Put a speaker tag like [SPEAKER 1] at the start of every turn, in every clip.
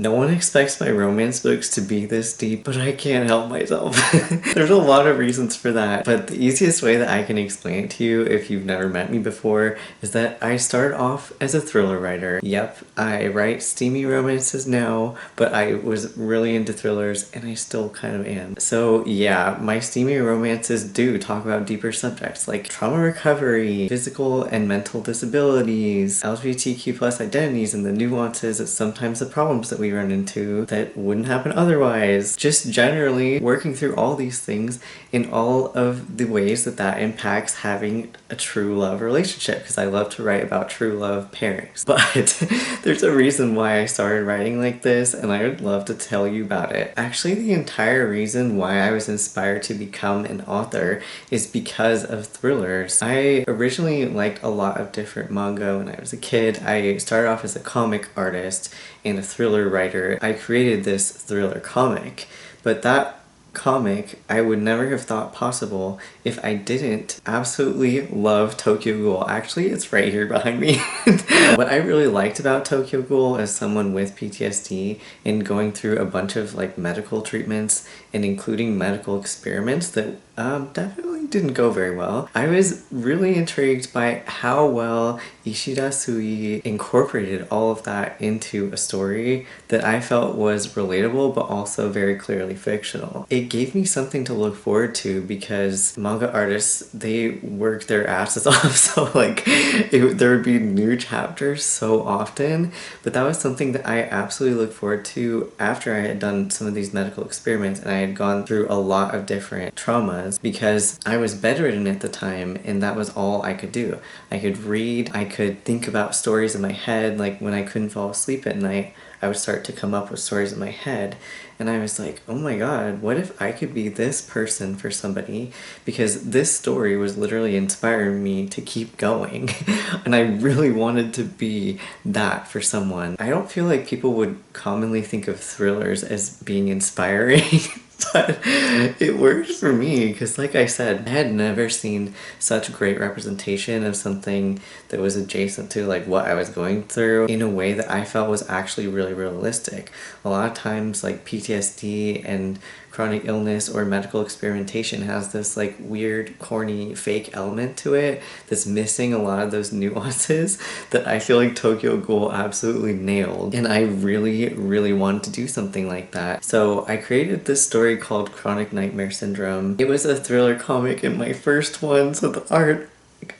[SPEAKER 1] No one expects my romance books to be this deep, but I can't help myself. There's a lot of reasons for that, but the easiest way that I can explain it to you if you've never met me before is that I started off as a thriller writer. Yep, I write steamy romances now, but I was really into thrillers and I still kind of am. So yeah, my steamy romances do talk about deeper subjects like trauma recovery, physical and mental disabilities, LGBTQ plus identities, and the nuances of sometimes the problems that we run into that wouldn't happen otherwise. Just generally working through all these things in all of the ways that that impacts having a true love relationship, because I love to write about true love pairings. But there's a reason why I started writing like this, and I would love to tell you about it. Actually, the entire reason why I was inspired to become an author is because of thrillers. I originally liked a lot of different manga when I was a kid. I started off as a comic artist and a thriller writer. I created this thriller comic, but that comic I would never have thought possible if I didn't absolutely love Tokyo Ghoul. Actually, it's right here behind me. What I really liked about Tokyo Ghoul as someone with PTSD and going through a bunch of like medical treatments and including medical experiments that definitely didn't go very well. I was really intrigued by how well Ishida Sui incorporated all of that into a story that I felt was relatable but also very clearly fictional. It gave me something to look forward to because manga artists, they work their asses off, so like there would be new chapters so often, but that was something that I absolutely looked forward to after I had done some of these medical experiments and I had gone through a lot of different traumas because I was bedridden at the time and that was all I could do. I could read, I could think about stories in my head, like when I couldn't fall asleep at night, I would start to come up with stories in my head, and I was like, oh my god, what if I could be this person for somebody? Because this story was literally inspiring me to keep going, and I really wanted to be that for someone. I don't feel like people would commonly think of thrillers as being inspiring. But it worked for me because, like I said, I had never seen such great representation of something that was adjacent to like what I was going through in a way that I felt was actually really realistic. A lot of times like PTSD and chronic illness or medical experimentation has this like weird, corny, fake element to it that's missing a lot of those nuances that I feel like Tokyo Ghoul absolutely nailed. And I really, really wanted to do something like that. So I created this story called Chronic Nightmare Syndrome. It was a thriller comic and my first one, so the art,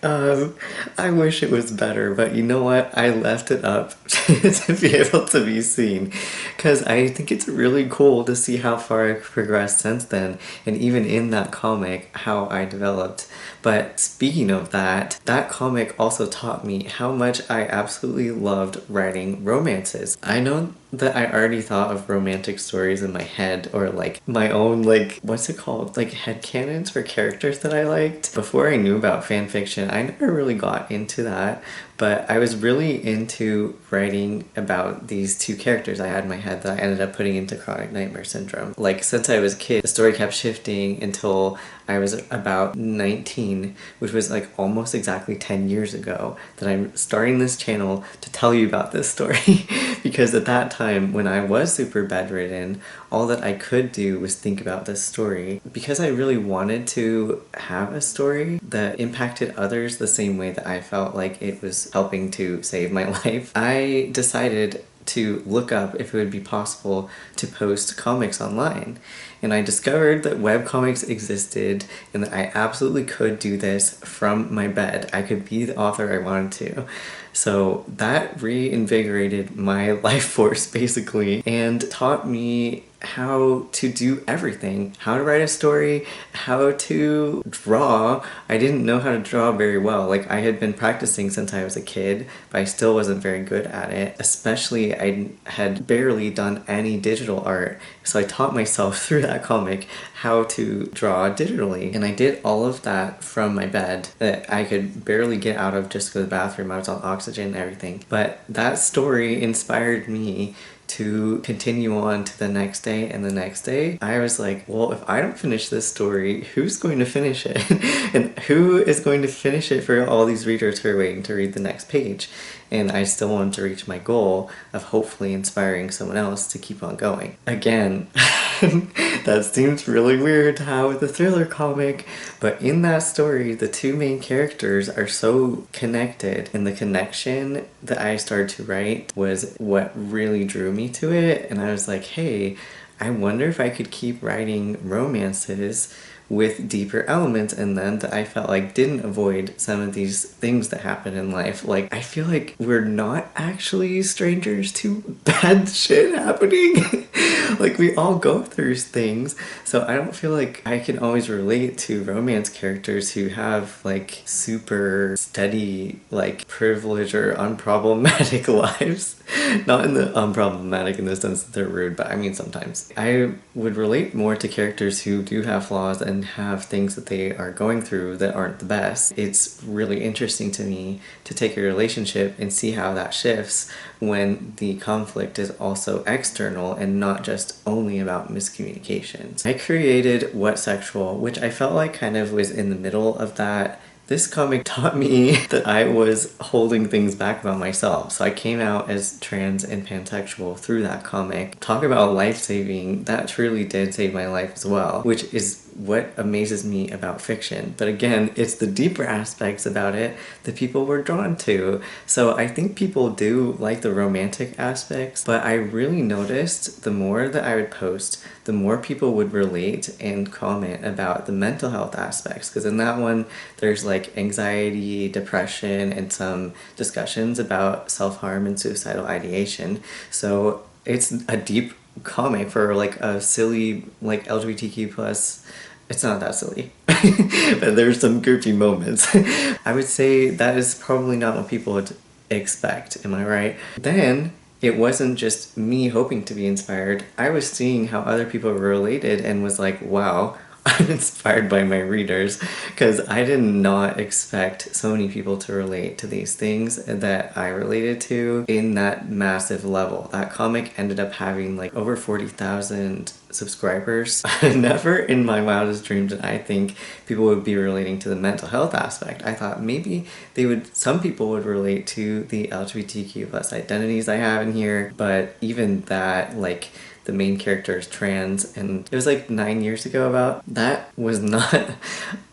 [SPEAKER 1] I wish it was better, but you know what? I left it up to be able to be seen because I think it's really cool to see how far I've progressed since then, and even in that comic, how I developed. But speaking of that, that comic also taught me how much I absolutely loved writing romances. I know that I already thought of romantic stories in my head, or like my own, like, what's it called? Like headcanons for characters that I liked. Before I knew about fanfiction, I never really got into that, but I was really into writing about these two characters I had in my head that I ended up putting into Chronic Nightmare Syndrome. Like, since I was a kid, the story kept shifting until I was about 19, which was like almost exactly 10 years ago that I'm starting this channel to tell you about this story. Because at that time, when I was super bedridden, all that I could do was think about this story. Because I really wanted to have a story that impacted others the same way that I felt like it was helping to save my life, I decided to look up if it would be possible to post comics online. And I discovered that webcomics existed and that I absolutely could do this from my bed. I could be the author I wanted to. So that reinvigorated my life force basically and taught me how to do everything. How to write a story, how to draw. I didn't know how to draw very well. Like, I had been practicing since I was a kid, but I still wasn't very good at it. Especially, I had barely done any digital art, so I taught myself through that comic how to draw digitally. And I did all of that from my bed that I could barely get out of just to go to the bathroom. I was on oxygen and everything. But that story inspired me to continue on to the next day and the next day. I was like, well, if I don't finish this story, who's going to finish it? And who is going to finish it for all these readers who are waiting to read the next page? and I still wanted to reach my goal of hopefully inspiring someone else to keep on going. Again, that seems really weird how with a thriller comic, but in that story, the two main characters are so connected, and the connection that I started to write was what really drew me to it, and I was like, hey, I wonder if I could keep writing romances with deeper elements in them that I felt like didn't avoid some of these things that happen in life. Like, I feel like we're not actually strangers to bad shit happening. Like, we all go through things, so I don't feel like I can always relate to romance characters who have like super steady, like, privileged or unproblematic lives. Not in the unproblematic in the sense that they're rude, but I mean sometimes. I would relate more to characters who do have flaws and have things that they are going through that aren't the best. It's really interesting to me to take a relationship and see how that shifts when the conflict is also external and not just only about miscommunications. I created What Sexual, which I felt like kind of was in the middle of that. This comic taught me that I was holding things back about myself. So I came out as trans and pansexual through that comic. Talk about life-saving, that truly did save my life as well, which is what amazes me about fiction. But again, it's the deeper aspects about it that people were drawn to. So I think people do like the romantic aspects, but I really noticed the more that I would post, the more people would relate and comment about the mental health aspects. Because in that one, there's like anxiety, depression, and some discussions about self-harm and suicidal ideation. So it's a deep comic for like a silly, like LGBTQ plus. It's not that silly, but there's some goofy moments. I would say that is probably not what people would expect, am I right? Then it wasn't just me hoping to be inspired. I was seeing how other people related and was like, wow, I'm inspired by my readers, because I did not expect so many people to relate to these things that I related to in that massive level. That comic ended up having like over 40,000 subscribers. Never in my wildest dreams did I think people would be relating to the mental health aspect. I thought maybe some people would relate to the LGBTQ plus identities I have in here, but even that, like, the main character is trans, and it was like 9 years ago about that was not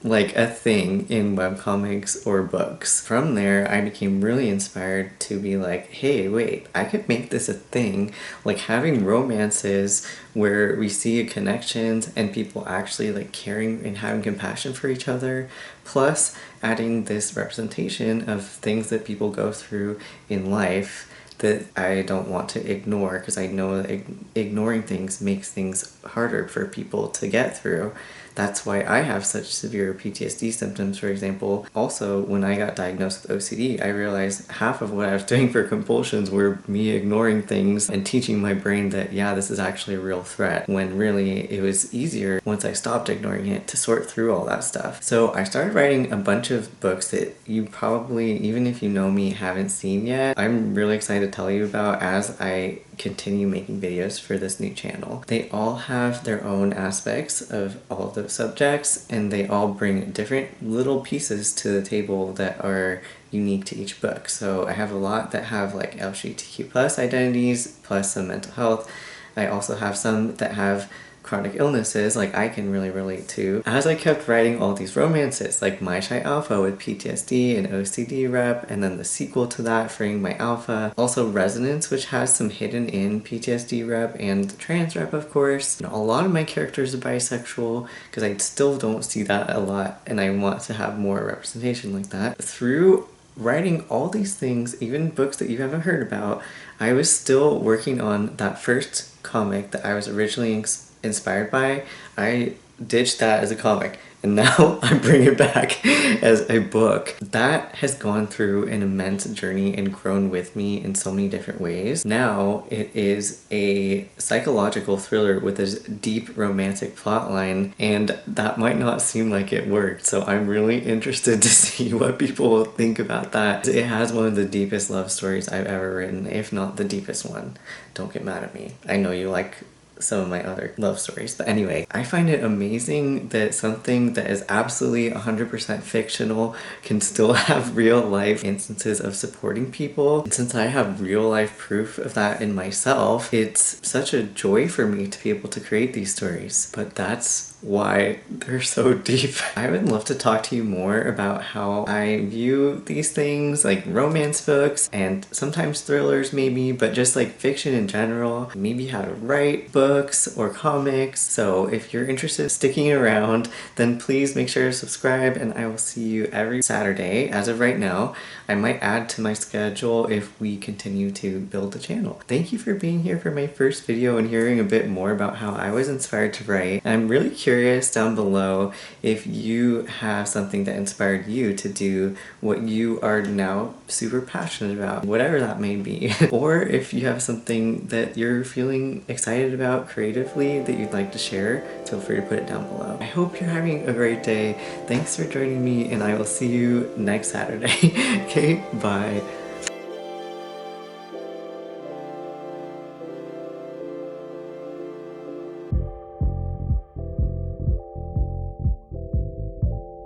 [SPEAKER 1] like a thing in webcomics or books. From there, I became really inspired to be like, hey, wait, I could make this a thing, like having romances where we see connections and people actually like caring and having compassion for each other, plus adding this representation of things that people go through in life that I don't want to ignore, because I know that ignoring things makes things harder for people to get through. That's why I have such severe PTSD symptoms, for example. Also, when I got diagnosed with OCD, I realized half of what I was doing for compulsions were me ignoring things and teaching my brain that, yeah, this is actually a real threat, when really it was easier once I stopped ignoring it to sort through all that stuff. So I started writing a bunch of books that you probably, even if you know me, haven't seen yet. I'm really excited to tell you about as I continue making videos for this new channel. They all have their own aspects of all of the subjects, and they all bring different little pieces to the table that are unique to each book. So I have a lot that have like LGBTQ plus identities, plus some mental health. I also have some that have chronic illnesses, like I can really relate to. As I kept writing all these romances, like My Shy Alpha with PTSD and OCD rep, and then the sequel to that, Freeing My Alpha. Also Resonance, which has some hidden in PTSD rep and the trans rep, of course. And a lot of my characters are bisexual, because I still don't see that a lot, and I want to have more representation like that. Through writing all these things, even books that you haven't heard about, I was still working on that first comic that I was originally inspired by. I ditched that as a comic, and now I bring it back as a book. That has gone through an immense journey and grown with me in so many different ways. Now it is a psychological thriller with this deep romantic plotline, and that might not seem like it worked, so I'm really interested to see what people will think about that. It has one of the deepest love stories I've ever written, if not the deepest one. Don't get mad at me. I know you like some of my other love stories. But anyway, I find it amazing that something that is absolutely 100% fictional can still have real life instances of supporting people. And since I have real life proof of that in myself, it's such a joy for me to be able to create these stories. But that's why they're so deep. I would love to talk to you more about how I view these things, like romance books and sometimes thrillers maybe, but just like fiction in general, maybe how to write books or comics. So if you're interested in sticking around, then please make sure to subscribe, and I will see you every Saturday. As of right now, I might add to my schedule if we continue to build the channel. Thank you for being here for my first video and hearing a bit more about how I was inspired to write. And I'm really curious down below if you have something that inspired you to do what you are now super passionate about, whatever that may be. Or if you have something that you're feeling excited about creatively that you'd like to share, feel free to put it down below. I hope you're having a great day. Thanks for joining me, and I will see you next Saturday. Okay, bye.